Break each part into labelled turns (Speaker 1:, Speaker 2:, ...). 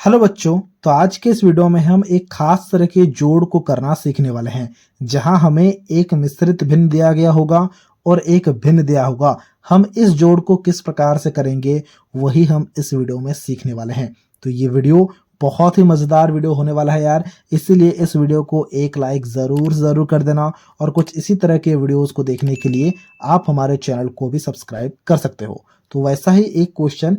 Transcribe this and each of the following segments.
Speaker 1: Hello बच्चों। तो आज के इस वीडियो में हम एक खास तरह के जोड़ को करना सीखने वाले हैं, जहां हमें एक मिश्रित भिन्न दिया गया होगा और एक भिन्न दिया होगा। हम इस जोड़ को किस प्रकार से करेंगे वही हम इस वीडियो में सीखने वाले हैं। तो ये वीडियो बहुत ही मज़ेदार वीडियो होने वाला है यार, इसीलिए इस वीडियो को एक लाइक ज़रूर कर देना। और कुछ इसी तरह के वीडियोस को देखने के लिए आप हमारे चैनल को भी सब्सक्राइब कर सकते हो। तो वैसा ही एक क्वेश्चन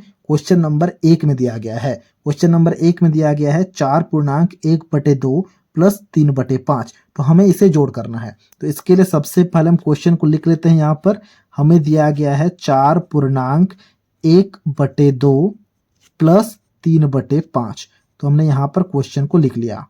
Speaker 1: नंबर 1 में दिया गया है। क्वेश्चन नंबर 1 में दिया गया है 4.1/2 प्लस 3/5। तो हमें इसे जोड़ करना है। तो इसके लिए सबसे पहले हम क्वेश्चन को लिख लेते हैं। यहाँ पर हमें दिया गया है 4.1/2 प्लस 3/5। तो हमने यहाँ पर क्वेश्चन को लिख लिया।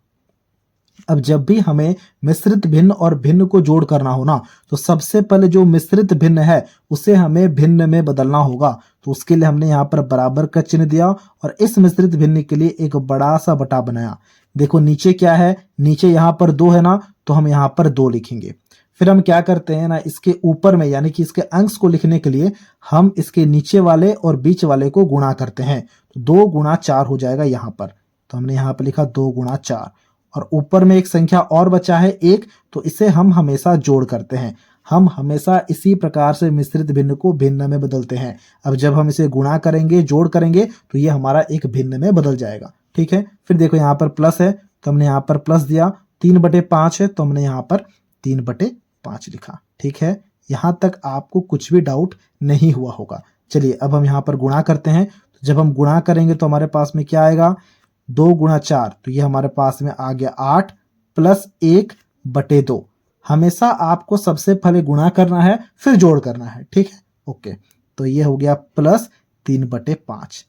Speaker 1: अब जब भी हमें मिश्रित भिन्न और भिन्न को जोड़ करना हो ना, तो सबसे पहले जो मिश्रित भिन्न है उसे हमें भिन्न में बदलना होगा। तो उसके लिए हमने यहाँ पर बराबर का चिन्ह दिया और इस मिश्रित भिन्न के लिए एक बड़ा सा बटा बनाया। देखो नीचे क्या है, नीचे यहाँ पर 2 है ना, तो हम यहाँ पर 2 लिखेंगे। फिर हम क्या करते हैं ना, इसके ऊपर में यानी कि इसके अंश को लिखने के लिए हम इसके नीचे वाले और बीच वाले को गुणा करते हैं। तो 2 गुणा 4 हो जाएगा यहाँ पर। तो हमने यहाँ पर लिखा 2 गुणा 4 और ऊपर में एक संख्या और बचा है 1, तो इसे हम हमेशा जोड़ करते हैं। हम हमेशा इसी प्रकार से मिश्रित भिन्न को भिन्न में बदलते हैं। अब जब हम इसे गुणा करेंगे, जोड़ करेंगे, तो ये हमारा एक भिन्न में बदल जाएगा। ठीक है। फिर देखो यहाँ पर प्लस है तो हमने यहाँ पर प्लस दिया, 3/5 है तो हमने यहाँ पर 3/5 लिखा। ठीक है, यहाँ तक आपको कुछ भी डाउट नहीं हुआ होगा। चलिए अब हम यहाँ पर गुणा करते हैं। तो जब हम गुणा करेंगे तो हमारे पास में क्या आएगा, 2 गुणा 4, तो ये हमारे पास में आ गया 8 प्लस 1/2। हमेशा आपको सबसे पहले गुणा करना है फिर जोड़ करना है। ठीक है, ओके। तो ये हो गया प्लस 3/5।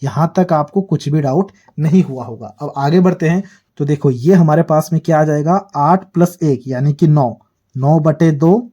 Speaker 1: यहाँ तक आपको कुछ भी डाउट नहीं हुआ होगा। अब आगे बढ़ते हैं। तो देखो ये हमारे पास में क्या आ जाएगा, 8 प्लस 1 यानी कि 9, 9/2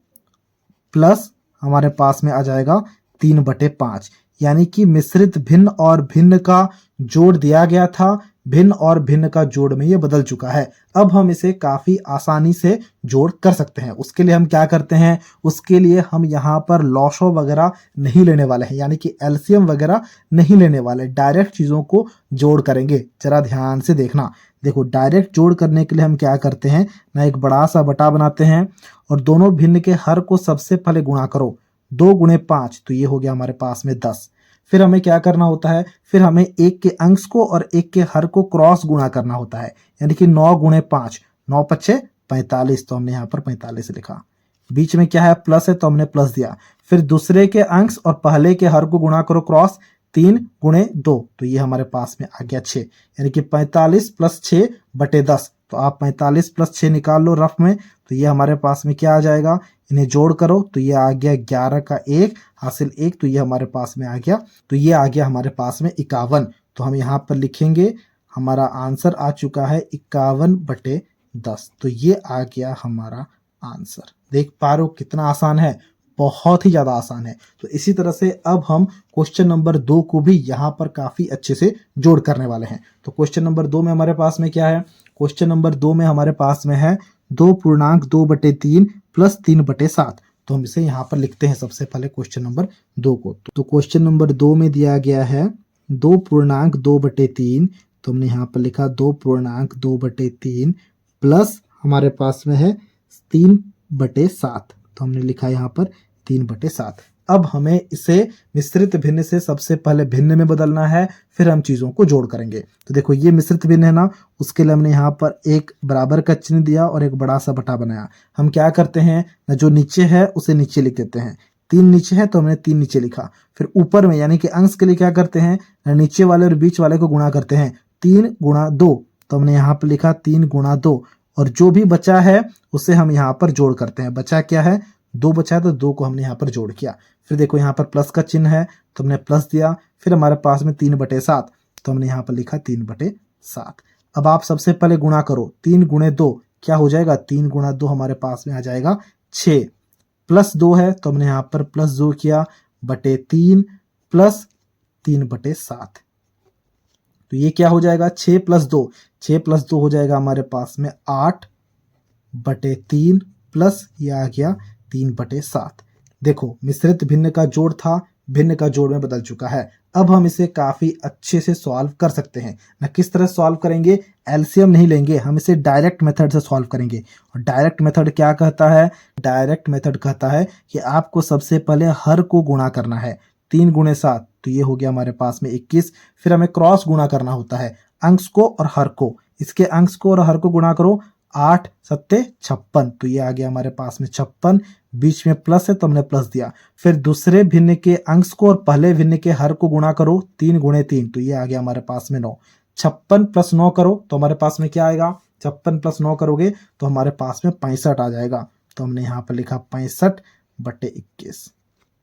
Speaker 1: प्लस हमारे पास में आ जाएगा 3/5। यानी कि मिश्रित भिन्न और भिन्न का जोड़ दिया गया था, भिन्न और भिन्न का जोड़ में ये बदल चुका है। अब हम इसे काफी आसानी से जोड़ कर सकते हैं। उसके लिए हम क्या करते हैं, उसके लिए हम यहाँ पर लॉसो वगैरह नहीं लेने वाले हैं, यानी कि एलसीएम वगैरह नहीं लेने वाले, डायरेक्ट चीजों को जोड़ करेंगे। जरा ध्यान से देखना। देखो डायरेक्ट जोड़ करने के लिए हम क्या करते हैं ना, एक बड़ा सा बटा बनाते हैं और दोनों भिन्न के हर को सबसे पहले गुणा करो। 2 गुणे 5, तो ये हो गया हमारे पास में 10। फिर हमें क्या करना होता है, फिर हमें एक के अंश को और एक के हर को क्रॉस गुणा करना होता है, यानी कि 9 गुणे 5, 9 5 45, तो हमने यहाँ पर 45 लिखा। बीच में क्या है, प्लस है तो हमने प्लस दिया। फिर दूसरे के अंश और पहले के हर को गुणा करो क्रॉस, 3 गुणे 2, तो ये हमारे पास में आ गया 6, यानी कि 45 प्लस 6/10। तो आप 45 प्लस 6 निकाल लो रफ में, तो ये हमारे पास में क्या आ जाएगा, इन्हें जोड़ करो तो ये आ गया 11 का 1 हासिल 1, तो ये हमारे पास में आ गया। तो ये आ गया हमारे पास में 51। तो हम यहाँ पर लिखेंगे हमारा आंसर आ चुका है 51/10। तो ये आ गया हमारा आंसर। देख पा रहे हो कितना आसान है, बहुत ही ज्यादा आसान है। तो इसी तरह से अब हम क्वेश्चन नंबर 2 को भी यहाँ पर काफी अच्छे से जोड़ करने वाले हैं। तो क्वेश्चन नंबर 2 में हमारे पास में क्या है, क्वेश्चन नंबर 2 में हमारे पास में है 2.2/3 प्लस 3/7। तो हम इसे यहाँ पर लिखते हैं सबसे पहले क्वेश्चन नंबर 2 को। तो क्वेश्चन नंबर 2 में दिया गया है 2.2/3, तो हमने यहाँ पर लिखा 2.2/3 प्लस हमारे पास में है 3/7, तो हमने लिखा यहाँ पर 3/7। अब हमें इसे मिश्रित भिन्न से सबसे पहले भिन्न में बदलना है, फिर हम चीजों को जोड़ करेंगे। तो देखो ये मिश्रित भिन्न है ना, उसके लिए हमने यहाँ पर एक बराबर का चिन्ह दिया और एक बड़ा सा बटा बनाया। हम क्या करते हैं ना, जो नीचे है उसे नीचे लिख देते हैं। 3 नीचे है तो हमने 3 नीचे लिखा। फिर ऊपर में यानी कि अंश के लिए क्या करते हैं ना, नीचे वाले और बीच वाले को गुणा करते हैं। 3 गुणा 2, तो हमने यहाँ पर लिखा 3 गुणा 2, और जो भी बचा है उसे हम यहाँ पर जोड़ करते हैं। बचा क्या है, 2 बचा है तो 2 को हमने यहाँ पर जोड़ किया। फिर देखो यहाँ पर प्लस का चिन्ह है तो हमने प्लस दिया। फिर हमारे पास में 3/7, तो हमने यहाँ पर लिखा 3/7। अब आप सबसे पहले गुणा करो, 3 गुणे 2 क्या हो जाएगा, 3 गुणा 2 हमारे पास में आ जाएगा 6, प्लस 2 है तो हमने यहाँ पर प्लस 2 किया /3 प्लस 3/7। तो ये क्या हो जाएगा, 6 + 2, 6 + 2 हो जाएगा हमारे पास में 8/3 प्लस ये आ गया 3/7। देखो मिश्रित भिन्न का जोड़ था, भिन्न का जोड़ में बदल चुका है। अब हम इसे काफ़ी अच्छे से सॉल्व कर सकते हैं ना। किस तरह सॉल्व करेंगे, एलसीएम नहीं लेंगे, हम इसे डायरेक्ट मेथड से सॉल्व करेंगे। और डायरेक्ट मेथड क्या कहता है, डायरेक्ट मेथड कहता है कि आपको सबसे पहले हर को गुणा करना है। 3 गुणे 7 तो ये हो गया हमारे पास में 21। फिर हमें क्रॉस गुणा करना होता है अंश को और हर को। इसके अंश को और हर को गुणा करो, 8 सत्ते 56 तो ये आ गया हमारे पास में 56। बीच में प्लस है तो हमने प्लस दिया। फिर दूसरे भिन्न के अंश को और पहले भिन्न के हर को गुणा करो, 3 गुणे 3 तो ये आ गया हमारे पास में 9। 56 प्लस 9 करो तो हमारे पास में क्या आएगा, 56 प्लस 9 करोगे तो हमारे पास में 65 आ जाएगा। तो हमने यहाँ पर लिखा 65/21।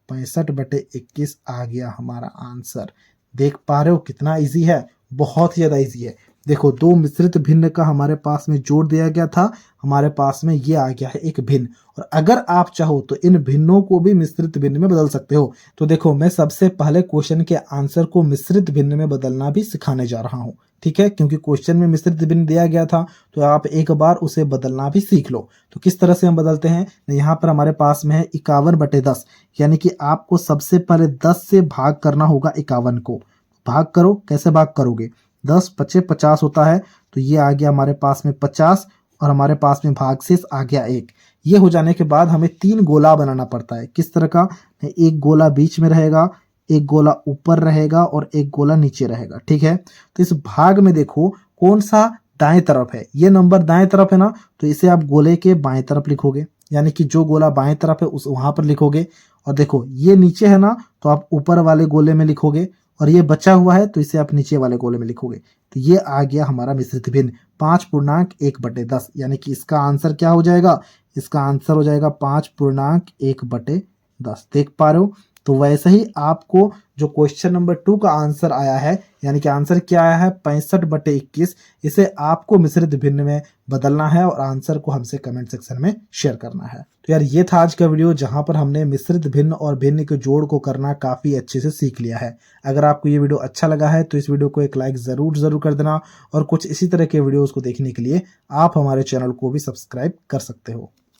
Speaker 1: 65/21 आ गया हमारा आंसर। देख पा रहे हो कितना इजी है, बहुत ही ज्यादा इजी है। देखो, दो मिश्रित भिन्न का हमारे पास में जोड़ दिया गया था, हमारे पास में ये आ गया है एक भिन्न। और अगर आप चाहो तो इन भिन्नों को भी मिश्रित भिन्न में बदल सकते हो। तो देखो, मैं सबसे पहले क्वेश्चन के आंसर को मिश्रित भिन्न में बदलना भी सिखाने जा रहा हूँ, ठीक है। क्योंकि क्वेश्चन में मिश्रित भिन्न दिया गया था तो आप एक बार उसे बदलना भी सीख लो। तो किस तरह से हम बदलते हैं, यहाँ पर हमारे पास में है 51/10, यानी कि आपको सबसे पहले 10 से भाग करना होगा 51 को। भाग करो, कैसे भाग करोगे, 10 पचे 50 होता है तो ये आ गया हमारे पास में 50 और हमारे पास में भागशेष आ गया 1। ये हो जाने के बाद हमें 3 गोला बनाना पड़ता है। किस तरह का, एक गोला बीच में रहेगा, एक गोला ऊपर रहेगा और एक गोला नीचे रहेगा, ठीक है। तो इस भाग में देखो कौन सा दाएं तरफ है, ये नंबर दाएं तरफ है ना, तो इसे आप गोले के बाएं तरफ लिखोगे, यानी कि जो गोला बाएं तरफ है उस वहां पर लिखोगे। और देखो ये नीचे है ना, तो आप ऊपर वाले गोले में लिखोगे, और ये बचा हुआ है तो इसे आप नीचे वाले गोले में लिखोगे। तो ये आ गया हमारा मिश्रित भिन्न 5/1/10, यानी कि इसका आंसर क्या हो जाएगा, इसका आंसर हो जाएगा 5/1/10। देख पा रहे हो। तो वैसे ही आपको जो क्वेश्चन नंबर 2 का आंसर आया है, यानी कि आंसर क्या आया है 65/21, इसे आपको मिश्रित भिन्न में बदलना है और आंसर को हमसे कमेंट सेक्शन में शेयर करना है। तो यार ये था आज का वीडियो, जहां पर हमने मिश्रित भिन्न और भिन्न के जोड़ को करना काफी अच्छे से सीख लिया है। अगर आपको ये वीडियो अच्छा लगा है तो इस वीडियो को एक लाइक जरूर कर देना, और कुछ इसी तरह के वीडियोस को देखने के लिए आप हमारे चैनल को भी सब्सक्राइब कर सकते हो।